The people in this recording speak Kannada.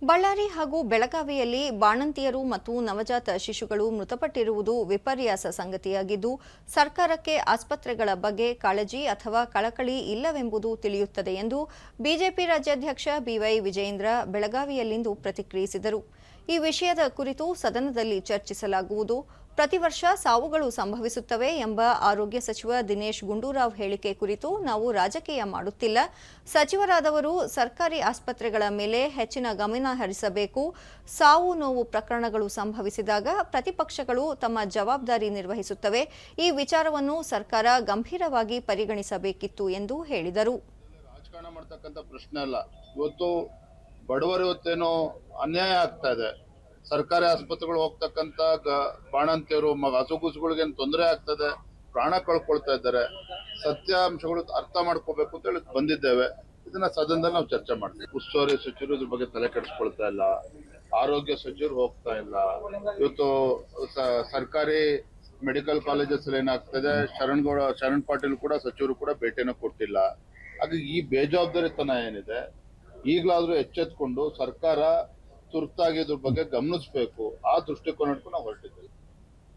ಬಳ್ಳಾರಿ ಹಾಗೂ ಬೆಳಗಾವಿಯಲ್ಲಿ ಬಾಣಂತಿಯರು ಮತ್ತು ನವಜಾತ ಶಿಶುಗಳು ಮೃತಪಟ್ಟಿರುವುದು ವಿಪರ್ಯಾಸ ಸಂಗತಿಯಾಗಿದ್ದು, ಸರ್ಕಾರಕ್ಕೆ ಆಸ್ಪತ್ರೆಗಳ ಬಗ್ಗೆ ಕಾಳಜಿ ಅಥವಾ ಕಳಕಳಿ ಇಲ್ಲವೆಂಬುದು ತಿಳಿಯುತ್ತದೆ ಎಂದು ಬಿಜೆಪಿ ರಾಜ್ಯಾಧ್ಯಕ್ಷ ಬಿವೈ ವಿಜಯೇಂದ್ರ ಬೆಳಗಾವಿಯಲ್ಲಿಂದು ಪ್ರತಿಕ್ರಿಯಿಸಿದರು. ಈ ವಿಷಯದ ಕುರಿತು ಸದನದಲ್ಲಿ ಚರ್ಚಿಸಲಾಗುವುದು. ಪ್ರತಿ ವರ್ಷ ಸಾವುಗಳು ಸಂಭವಿಸುತ್ತವೆ ಎಂಬ ಆರೋಗ್ಯ ಸಚಿವ ದಿನೇಶ್ ಗುಂಡೂರಾವ್ ಹೇಳಿಕೆ ಕುರಿತು ನಾವು ರಾಜಕೀಯ ಮಾಡುತ್ತಿಲ್ಲ. ಸಚಿವರಾದವರು ಸರ್ಕಾರಿ ಆಸ್ಪತ್ರೆಗಳ ಮೇಲೆ ಹೆಚ್ಚಿನ ಗಮನ ಹರಿಸಬೇಕು. ಸಾವು ನೋವು ಪ್ರಕರಣಗಳು ಸಂಭವಿಸಿದಾಗ ಪ್ರತಿಪಕ್ಷಗಳು ತಮ್ಮ ಜವಾಬ್ದಾರಿ ನಿರ್ವಹಿಸುತ್ತವೆ. ಈ ವಿಚಾರವನ್ನು ಸರ್ಕಾರ ಗಂಭೀರವಾಗಿ ಪರಿಗಣಿಸಬೇಕಿತ್ತು ಎಂದು ಹೇಳಿದರು. ರಾಜಕಾರಣ ಮಾಡತಕ್ಕಂತ ಪ್ರಶ್ನೆ ಅಲ್ಲ. ಇವತ್ತು ಬಡವರು ಇವತ್ತೇನೋ ಅನ್ಯಾಯ ಆಗ್ತಾ ಇದೆ. ಸರ್ಕಾರಿ ಆಸ್ಪತ್ರೆಗಳು ಹೋಗ್ತಕ್ಕಂತ ಬಾಣಂತಿಯರು ಹಸುಗುಸುಗಳಿಗೆ ತೊಂದರೆ ಆಗ್ತದೆ, ಪ್ರಾಣ ಕಳ್ಕೊಳ್ತಾ ಇದ್ದಾರೆ. ಸತ್ಯಾಂಶಗಳು ಅರ್ಥ ಮಾಡ್ಕೋಬೇಕು ಅಂತ ಹೇಳಿ ಬಂದಿದ್ದೇವೆ. ಇದನ್ನ ಸದನದಲ್ಲಿ ನಾವು ಚರ್ಚೆ ಮಾಡ್ತೀವಿ. ಉಸ್ತುವಾರಿ ಸಚಿವರು ಇದ್ರ ಬಗ್ಗೆ ತಲೆ ಕೆಡಿಸ್ಕೊಳ್ತಾ ಇಲ್ಲ, ಆರೋಗ್ಯ ಸಚಿವರು ಹೋಗ್ತಾ ಇಲ್ಲ. ಇವತ್ತು ಸರ್ಕಾರಿ ಮೆಡಿಕಲ್ ಕಾಲೇಜಸ್ ಏನಾಗ್ತದೆ, ಶರಣ್ ಪಾಟೀಲ್ ಕೂಡ ಸಚಿವರು ಕೂಡ ಭೇಟಿನ ಕೊಟ್ಟಿಲ್ಲ. ಹಾಗಾಗಿ ಈ ಬೇಜವಾಬ್ದಾರಿತನ ಏನಿದೆ, ಈಗಲಾದ್ರೂ ಎಚ್ಚೆತ್ಕೊಂಡು ಸರ್ಕಾರ ತುರ್ತಾಗಿ ಇದ್ರ ಬಗ್ಗೆ ಗಮನಿಸಬೇಕು. ಆ ದೃಷ್ಟಿಕೋನ ಇಟ್ಕೊಂಡು ನಾವು ಹೊರಟಿದ್ದೇವೆ.